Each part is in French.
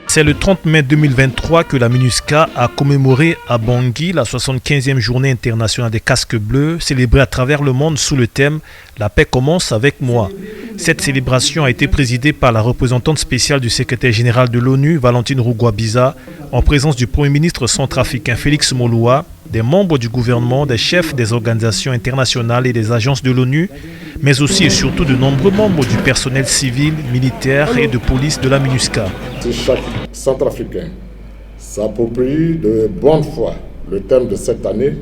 C'est le 30 mai 2023 que la MINUSCA a commémoré à Bangui la 75e journée internationale des casques bleus, célébrée à travers le monde sous le thème « La paix commence avec moi ». Cette célébration a été présidée par la représentante spéciale du secrétaire général de l'ONU, Valentine Rugwabiza, en présence du Premier ministre centrafricain Félix Moloua, des membres du gouvernement, des chefs des organisations internationales et des agences de l'ONU, mais aussi et surtout de nombreux membres du personnel civil, militaire et de police de la MINUSCA. Si chaque centrafricain s'approprie de bonne foi le thème de cette année,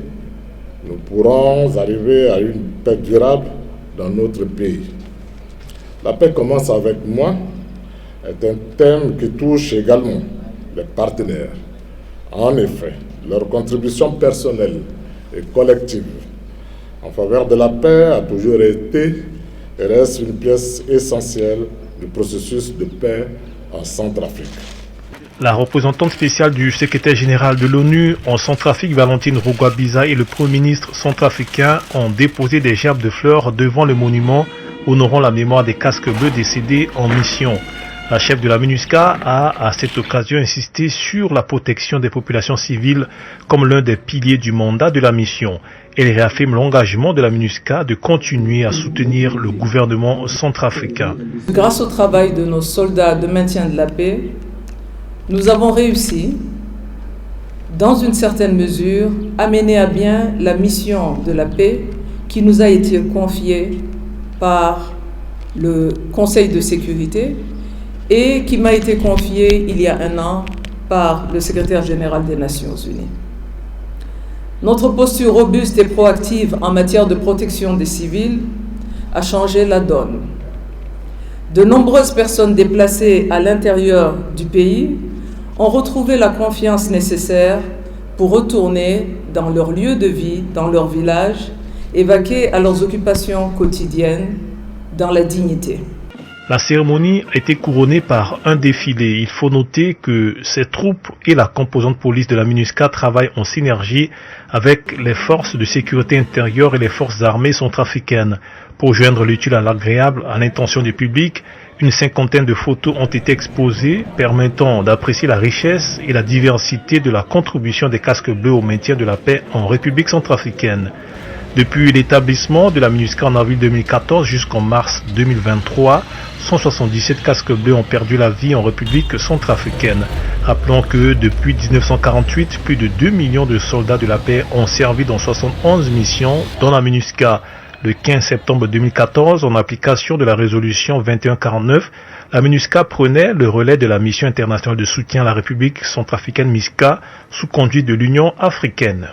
nous pourrons arriver à une paix durable dans notre pays. La paix commence avec moi est un thème qui touche également les partenaires. En effet, leur contribution personnelle et collective en faveur de la paix a toujours été et reste une pièce essentielle du processus de paix en Centrafrique. La représentante spéciale du secrétaire général de l'ONU en Centrafrique, Valentine Rugwabiza, et le Premier ministre centrafricain ont déposé des gerbes de fleurs devant le monument honorant la mémoire des casques bleus décédés en mission. La chef de la MINUSCA a à cette occasion insisté sur la protection des populations civiles comme l'un des piliers du mandat de la mission. Elle réaffirme l'engagement de la MINUSCA de continuer à soutenir le gouvernement centrafricain. Grâce au travail de nos soldats de maintien de la paix, nous avons réussi, dans une certaine mesure, à mener à bien la mission de la paix qui nous a été confiée par le Conseil de sécurité et qui m'a été confiée il y a un an par le secrétaire général des Nations Unies. Notre posture robuste et proactive en matière de protection des civils a changé la donne. De nombreuses personnes déplacées à l'intérieur du pays ont retrouvé la confiance nécessaire pour retourner dans leur lieu de vie, dans leur village, et vaquer à leurs occupations quotidiennes dans la dignité. La cérémonie a été couronnée par un défilé. Il faut noter que ces troupes et la composante police de la MINUSCA travaillent en synergie avec les forces de sécurité intérieure et les forces armées centrafricaines. Pour joindre l'utile à l'agréable à l'intention du public, une cinquantaine de photos ont été exposées permettant d'apprécier la richesse et la diversité de la contribution des casques bleus au maintien de la paix en République centrafricaine. Depuis l'établissement de la MINUSCA en avril 2014 jusqu'en mars 2023, 177 casques bleus ont perdu la vie en République centrafricaine. Rappelons que depuis 1948, plus de 2 millions de soldats de la paix ont servi dans 71 missions dans la MINUSCA. Le 15 septembre 2014, en application de la résolution 2149, la MINUSCA prenait le relais de la mission internationale de soutien à la République centrafricaine MISCA sous conduite de l'Union africaine.